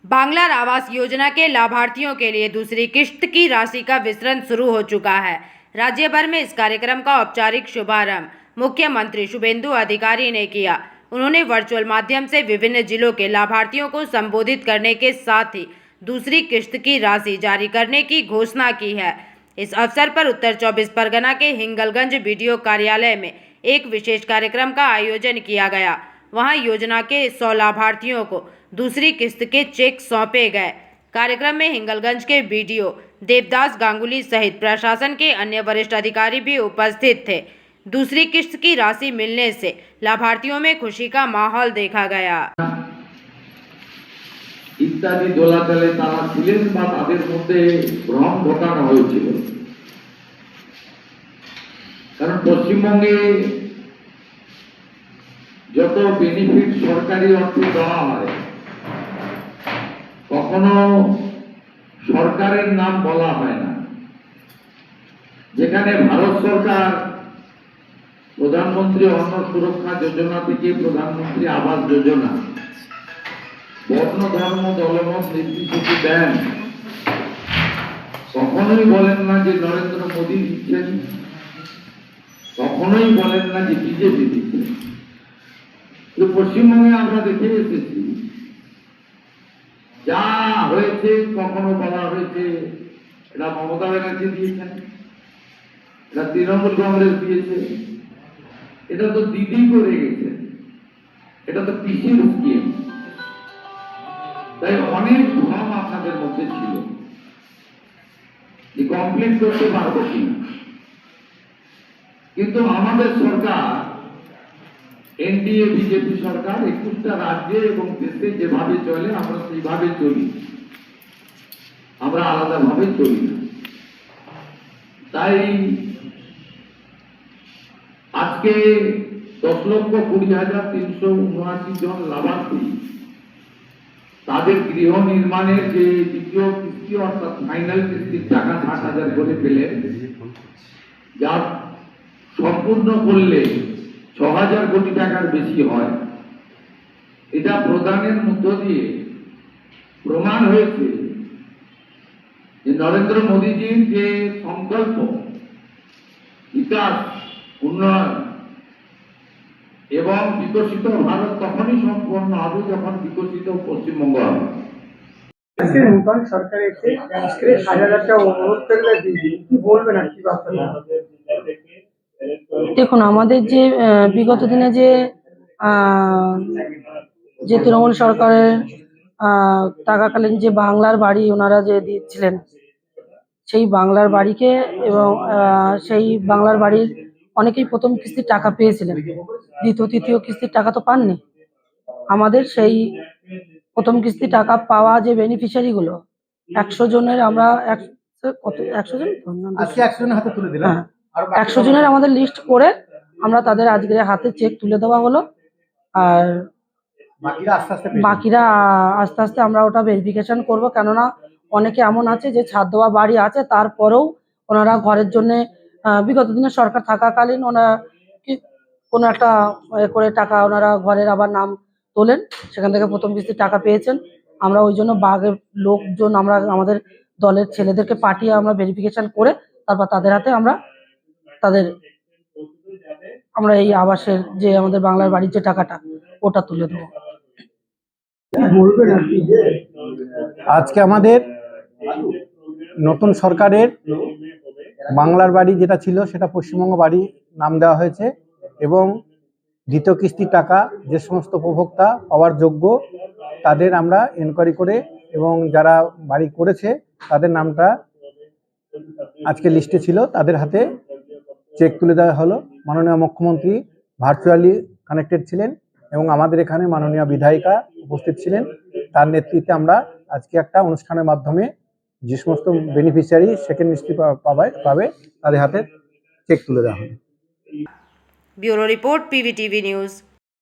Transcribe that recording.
बांग्लार आवास योजना के लाभार्थियों के लिए दूसरी किश्त की राशि का वितरण शुरू हो चुका है। राज्य भर में इस कार्यक्रम का औपचारिक शुभारंभ मुख्यमंत्री शुभेंदु अधिकारी ने किया। उन्होंने वर्चुअल माध्यम से विभिन्न जिलों के लाभार्थियों को संबोधित करने के साथ ही दूसरी किश्त की राशि जारी करने की घोषणा की है। इस अवसर पर उत्तर 24 परगना के हिंगलगंज बीडीओ कार्यालय में एक विशेष कार्यक्रम का आयोजन किया गया। वहां योजना के 100 लाभार्थियों को दूसरी किस्त के चेक सौंपे गए। कार्यक्रम में हिंगलगंज के बीडीओ देवदास गांगुली सहित प्रशासन के अन्य वरिष्ठ अधिकारी भी उपस्थित थे। दूसरी किस्त की राशि मिलने से लाभार्थियों में खुशी का माहौल देखा गया। ইত্যাদি দোলাচলে তারা ছিলেন বা তাদের মধ্যে ভ্রম ঘটানো হয়েছিল। কারণ পশ্চিমবঙ্গে যত বেনিফিট সরকারি অর্থে দেওয়া হয় কখনো সরকারের নাম বলা হয় না। যেখানে ভারত সরকার প্রধানমন্ত্রী অন্ন সুরক্ষা যোজনা থেকে প্রধানমন্ত্রী আবাস যোজনা বর্ণ ধর্ম দলমত নির্বিশেষে দেন, কখনোই বলেন না যে নরেন্দ্র মোদী দিচ্ছেন, কখনোই বলেন না যে বিজেপি দিচ্ছেন। পশ্চিমবঙ্গে আমরা দেখে এসেছি যা হয়েছে, কখনো বলা হয়েছে এটা মমতা ব্যানার্জি দিয়েছেন, এটা তৃণমূল কংগ্রেস দিয়েছে, এটা তো দিদি করে গেছে, এটা তো পিসির স্কিম। তাই অনেক ভ্রম আপনাদের মধ্যে ছিল যে কমপ্লিট করতে পারবো কিনা। কিন্তু আমাদের সরকার, এনডিএ বিজেপি সরকার 21টা রাজ্যে এবং দেশে যেভাবে চলে আমরা সেইভাবে চলি, আমরা আলাদাভাবে চলি না। তাই আজকে 10,20,379 জন লাভার্থী তাদের গৃহ নির্মাণের যে দ্বিতীয় কিস্তি অর্থাৎ ফাইনাল কিস্তির টাকা 60,000 করে পেলেন, যা সম্পূর্ণ করলে 6,000 কোটি টাকার বেশি হয়। এটা প্রদানের মধ্য দিয়ে প্রমাণ হয়েছে যে নরেন্দ্র মোদীজির যে সংকল্প বিকাশ, উন্নয়ন এবং বিকশিত ভারত তখনই সম্পন্ন হবে যখন বিকশিত পশ্চিমবঙ্গ হবে। নতুন সরকার এসে 60,000 টাকা অনুরোধ করলে কি বলবেন আর কি ভাবছেন? দেখুন, আমাদের যে বিগত দিনে যে তৃণমূল সরকারের থাকাকালীন যে বাংলার বাড়ি ওনারা যে দিচ্ছিলেন, সেই বাংলার বাড়িকে এবং সেই বাংলার বাড়ির অনেকেই প্রথম কিস্তির টাকা পেয়েছিলেন, দ্বিতীয় তৃতীয় কিস্তির টাকা তো পাননি। আমাদের সেই প্রথম কিস্তি টাকা পাওয়া যে বেনিফিশিয়ারিগুলো 100 জনের, আমরা 100 জন আজকে 100 জনের হাতে তুলে দিলাম। 100 জনের আমাদের লিস্ট করে আমরা তাদের আজকের হাতে চেক তুলে দেওয়া হলো। আর বাকিরা আস্তে আস্তে আমরা ওটা ভেরিফিকেশন করব। কেননা অনেকে এমন আছে যে ছাদ দেওয়া বাড়ি আছে, তারপরেও ওনারা ঘরের জন্য বিগত দিনে সরকার থাকাকালীন ওনারা কোনো একটা করে টাকা ওনারা ঘরের আবার নাম তোলেন, সেখান থেকে প্রথম কিস্তির টাকা পেয়েছেন। আমরা ওই জন্য বাঘের লোকজন আমরা আমাদের দলের ছেলেদেরকে পাঠিয়ে আমরা ভেরিফিকেশন করে তারপর তাদের হাতে আমরা এই আবাসের যে আমাদের বাংলার বাড়ির যে টাকাটা ওটা তুলে দেবো। আজকে আমাদের নতুন সরকারের বাংলার বাড়ি যেটা ছিল সেটা পশ্চিমবঙ্গ বাড়ি নাম দেওয়া হয়েছে এবং দ্বিতীয় কিস্তির টাকা যে সমস্ত উপভোক্তা পাওয়ার যোগ্য তাদের আমরা এনকোয়ারি করে এবং যারা বাড়ি করেছে তাদের নামটা আজকে লিস্টে ছিল, তাদের হাতে চেক তুলে দেওয়া হলো। মাননীয় মুখ্যমন্ত্রী ভার্চুয়ালি কানেক্টেড ছিলেন এবং আমাদের এখানে মাননীয় বিধায়িকা উপস্থিত ছিলেন। তার নেতৃত্বে আমরা আজকে একটা অনুষ্ঠানের মাধ্যমে যে সমস্ত বেনিফিশিয়ারি সেকেন্ড কিস্তি পাবে তাদের হাতে চেক তুলে দেওয়া হবে। Bureau report, PVTV news.